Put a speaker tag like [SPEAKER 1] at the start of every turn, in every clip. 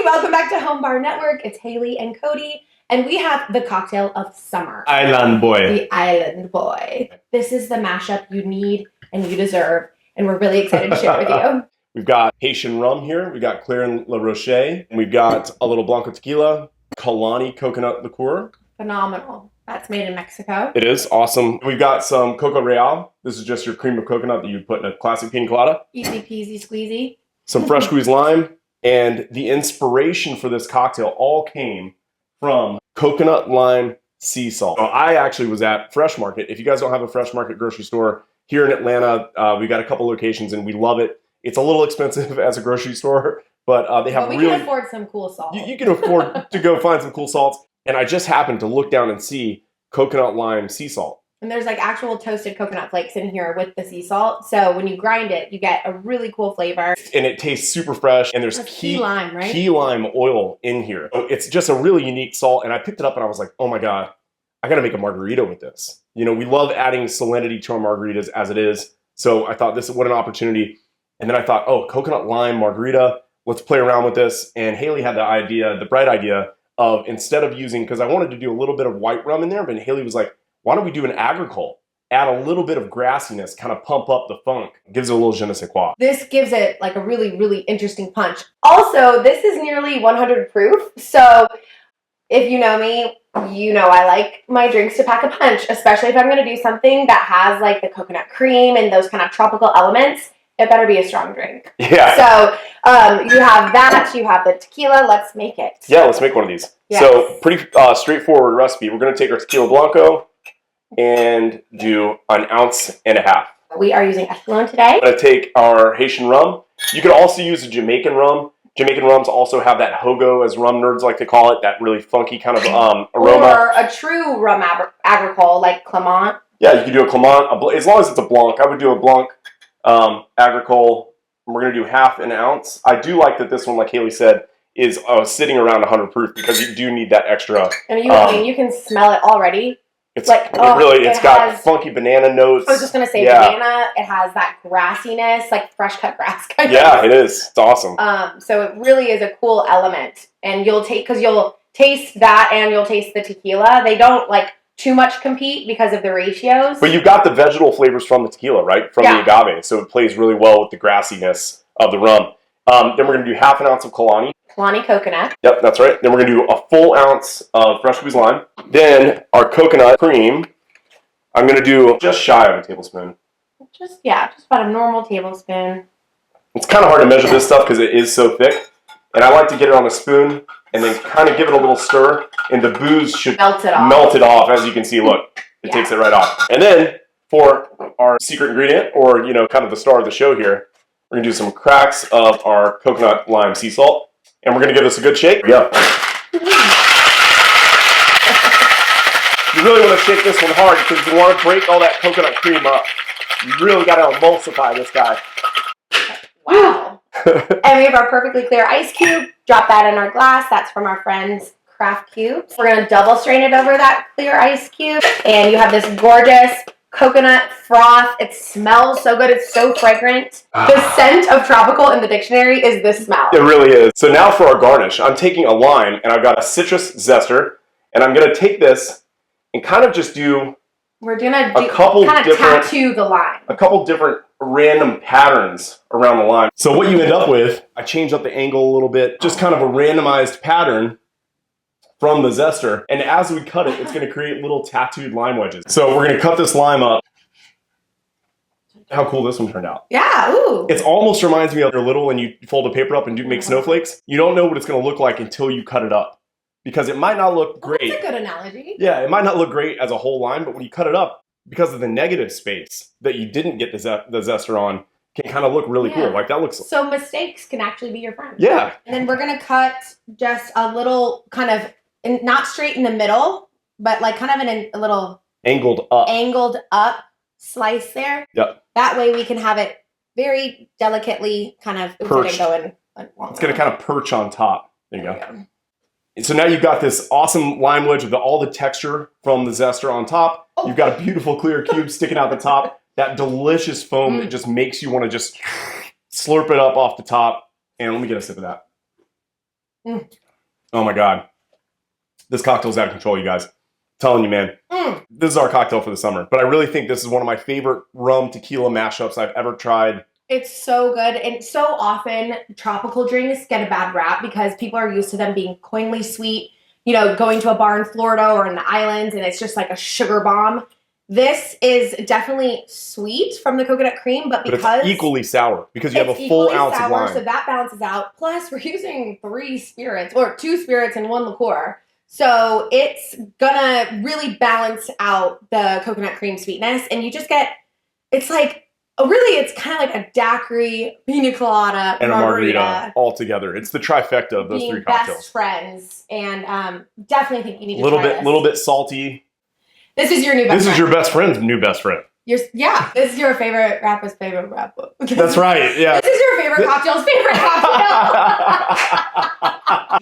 [SPEAKER 1] welcome back to Home Bar Network. It's Haley and Cody, and we have the cocktail of summer.
[SPEAKER 2] Island boy.
[SPEAKER 1] The Island Boy. This is the mashup you need and you deserve, and we're really excited to share it with you.
[SPEAKER 2] We've got Haitian rum here. We've got Claire and La Roche. And we've got a little Blanco tequila, Kalani coconut liqueur.
[SPEAKER 1] Phenomenal. That's made in Mexico.
[SPEAKER 2] It is awesome. We've got some Coco Real. This is just your cream of coconut that you put in a classic pina colada.
[SPEAKER 1] Easy peasy squeezy.
[SPEAKER 2] Some fresh squeezed lime. And the inspiration for this cocktail all came from coconut lime sea salt. So I actually was at Fresh Market. If you guys don't have a Fresh Market grocery store here in Atlanta, we got a couple locations and we love it. It's a little expensive as a grocery store, but they have
[SPEAKER 1] we
[SPEAKER 2] really...
[SPEAKER 1] can afford some cool salt.
[SPEAKER 2] You can afford to go find some cool salts. And I just happened to look down and see coconut lime sea salt.
[SPEAKER 1] And there's like actual toasted coconut flakes in here with the sea salt. So when you grind it, you get a really cool flavor.
[SPEAKER 2] And it tastes super fresh. And there's
[SPEAKER 1] key lime, right?
[SPEAKER 2] Key lime oil in here. So it's just a really unique salt. And I picked it up and I was like, oh my God, I got to make a margarita with this. You know, we love adding salinity to our margaritas as it is. So I thought what an opportunity. And then I thought, oh, coconut lime margarita, let's play around with this. And Haley had the bright idea of, instead of using, because I wanted to do a little bit of white rum in there, but Haley was like, why don't we do an agricole? Add a little bit of grassiness, kind of pump up the funk. Gives it a little je ne sais quoi.
[SPEAKER 1] This gives it like a really, really interesting punch. Also, this is nearly 100 proof. So if you know me, you know I like my drinks to pack a punch, especially if I'm going to do something that has like the coconut cream and those kind of tropical elements. It better be a strong drink.
[SPEAKER 2] Yeah.
[SPEAKER 1] So you have that. You have the tequila. Let's make it.
[SPEAKER 2] Yeah, let's make one of these. Yes. So pretty straightforward recipe. We're going to take our Tequila Blanco and do 1.5 ounces.
[SPEAKER 1] We are using Espolòn today.
[SPEAKER 2] We're going to take our Haitian rum. You can also use a Jamaican rum. Jamaican rums also have that hogo, as rum nerds like to call it, that really funky kind of aroma.
[SPEAKER 1] Or a true rum agricole like Clement.
[SPEAKER 2] Yeah, you can do a Clement, as long as it's a Blanc. I would do a Blanc agricole. We're going to do 1/2 ounce. I do like that this one, like Haley said, is sitting around 100 proof because you do need that extra.
[SPEAKER 1] And I mean, you can smell it already.
[SPEAKER 2] It's like it's got funky banana notes.
[SPEAKER 1] I was just gonna say banana. It has that grassiness, like fresh cut grass kind of.
[SPEAKER 2] Yeah, it is. It's awesome.
[SPEAKER 1] So it really is a cool element, and you'll taste that, and you'll taste the tequila. They don't like too much compete because of the ratios.
[SPEAKER 2] But you've got the vegetal flavors from the tequila, right? From the agave, so it plays really well with the grassiness of the rum. Then we're gonna do 1/2 ounce of Kalani.
[SPEAKER 1] Kalani coconut.
[SPEAKER 2] Yep, that's right. Then we're going to do a full ounce of fresh squeezed lime. Then our coconut cream, I'm going to do just shy of a tablespoon.
[SPEAKER 1] Just about a normal tablespoon.
[SPEAKER 2] It's kind of hard to measure this stuff because it is so thick. And I like to get it on a spoon and then kind of give it a little stir. And the booze should melt it off. As you can see, look, it takes it right off. And then for our secret ingredient, or, you know, kind of the star of the show here, we're going to do some cracks of our coconut lime sea salt. And we're going to give this a good shake. Yeah. You really want to shake this one hard because you want to break all that coconut cream up. You really got to emulsify this guy.
[SPEAKER 1] Wow. And we have our perfectly clear ice cube. Drop that in our glass. That's from our friends Craft Cubes. We're going to double strain it over that clear ice cube. And you have this gorgeous coconut froth. It smells so good. It's so fragrant. The scent of tropical in the dictionary is this smell.
[SPEAKER 2] It really is. So now for our garnish, I'm taking a lime and I've got a citrus zester, and I'm going to take this and kind of just do
[SPEAKER 1] tattoo the lime.
[SPEAKER 2] A couple different random patterns around the lime. So what you end up with, I changed up the angle a little bit, just kind of a randomized pattern from the zester, and as we cut it, it's going to create little tattooed lime wedges. So we're going to cut this lime up. How cool this one turned out.
[SPEAKER 1] Yeah, ooh.
[SPEAKER 2] It almost reminds me of you're little and you fold a paper up and make snowflakes. You don't know what it's going to look like until you cut it up, because it might not look great.
[SPEAKER 1] That's a good analogy.
[SPEAKER 2] Yeah, it might not look great as a whole lime, but when you cut it up, because of the negative space that you didn't get the zester on, can kind of look really cool. Like that looks...
[SPEAKER 1] So mistakes can actually be your friend.
[SPEAKER 2] Yeah.
[SPEAKER 1] And then we're going to cut just a little kind of, not straight in the middle, but like kind of in a little angled up slice there.
[SPEAKER 2] Yep.
[SPEAKER 1] That way we can have it very delicately kind of
[SPEAKER 2] perched. It's going to kind of perch on top. There you go. And so now you've got this awesome lime wedge with all the texture from the zester on top. Oh. You've got a beautiful clear cube sticking out the top. That delicious foam that just makes you want to just slurp it up off the top. And let me get a sip of that. Oh my God. This cocktail's out of control, you guys. I'm telling you, man. This is our cocktail for the summer. But I really think this is one of my favorite rum tequila mashups I've ever tried.
[SPEAKER 1] It's so good. And so often tropical drinks get a bad rap because people are used to them being coyingly sweet. You know, going to a bar in Florida or in the islands and it's just like a sugar bomb. This is definitely sweet from the coconut cream, but because
[SPEAKER 2] it's equally sour because you have a full ounce of wine.
[SPEAKER 1] So that balances out. Plus, we're using 3 spirits or 2 spirits and 1 liqueur. So it's gonna really balance out the coconut cream sweetness, and you just get, it's like, really, it's kind of like a daiquiri, piña colada,
[SPEAKER 2] and a margarita all together. It's the trifecta of those 3 cocktails.
[SPEAKER 1] Best friends, and definitely think you need to try this.
[SPEAKER 2] Little bit salty.
[SPEAKER 1] This is your new best friend.
[SPEAKER 2] This is your best friend's new best friend.
[SPEAKER 1] This is your favorite rapper's favorite rapper.
[SPEAKER 2] That's right, yeah.
[SPEAKER 1] This is your favorite cocktail's favorite cocktail.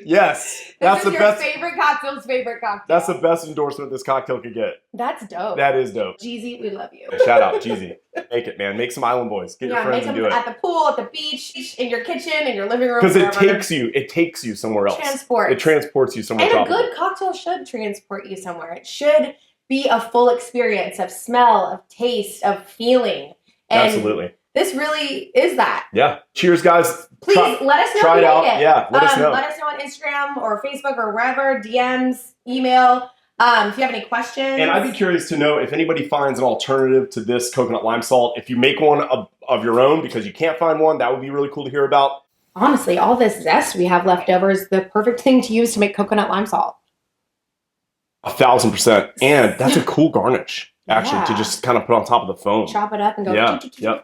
[SPEAKER 2] Yes. That's the best.
[SPEAKER 1] Favorite cocktail's favorite cocktail.
[SPEAKER 2] That's the best endorsement this cocktail could get.
[SPEAKER 1] That's dope.
[SPEAKER 2] That is dope.
[SPEAKER 1] Jeezy, we love you.
[SPEAKER 2] Shout out, Jeezy. Make it, man. Make some Island Boys. Get your friends and do it.
[SPEAKER 1] At the pool, at the beach, in your kitchen, in your living room.
[SPEAKER 2] Because it takes you somewhere else. It transports you somewhere.
[SPEAKER 1] And a good cocktail should transport you somewhere. It should be a full experience of smell, of taste, of feeling. And
[SPEAKER 2] absolutely.
[SPEAKER 1] This really is that.
[SPEAKER 2] Yeah. Cheers, guys.
[SPEAKER 1] Please let us know
[SPEAKER 2] try
[SPEAKER 1] if
[SPEAKER 2] it
[SPEAKER 1] you
[SPEAKER 2] out.
[SPEAKER 1] make it.
[SPEAKER 2] Yeah, let us know.
[SPEAKER 1] Let us know on Instagram or Facebook or wherever, DMs, email. If you have any questions.
[SPEAKER 2] And I'd be curious to know if anybody finds an alternative to this coconut lime salt. If you make one of your own because you can't find one, that would be really cool to hear about.
[SPEAKER 1] Honestly, all this zest we have left over is the perfect thing to use to make coconut lime salt.
[SPEAKER 2] 1,000%. And that's a cool garnish, actually, to just kind of put on top of the foam.
[SPEAKER 1] Chop it up and go.
[SPEAKER 2] Yeah,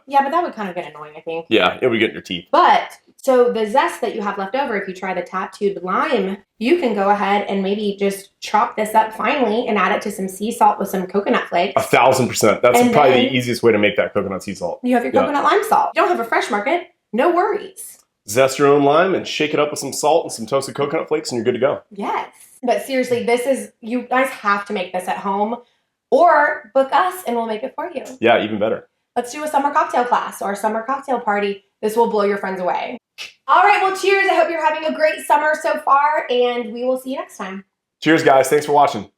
[SPEAKER 1] yeah, but that would kind of get annoying, I think.
[SPEAKER 2] Yeah, it would get in your teeth.
[SPEAKER 1] But, so the zest that you have left over, if you try the tattooed lime, you can go ahead and maybe just chop this up finely and add it to some sea salt with some coconut flakes.
[SPEAKER 2] 1,000%. That's probably the easiest way to make that coconut sea salt.
[SPEAKER 1] You have your coconut lime salt. You don't have a fresh market, no worries.
[SPEAKER 2] Zest your own lime and shake it up with some salt and some toasted coconut flakes and you're good to go.
[SPEAKER 1] Yes. But seriously, you guys have to make this at home or book us and we'll make it for you.
[SPEAKER 2] Yeah, even better.
[SPEAKER 1] Let's do a summer cocktail class or a summer cocktail party. This will blow your friends away. All right, well, cheers. I hope you're having a great summer so far and we will see you next time.
[SPEAKER 2] Cheers, guys. Thanks for watching.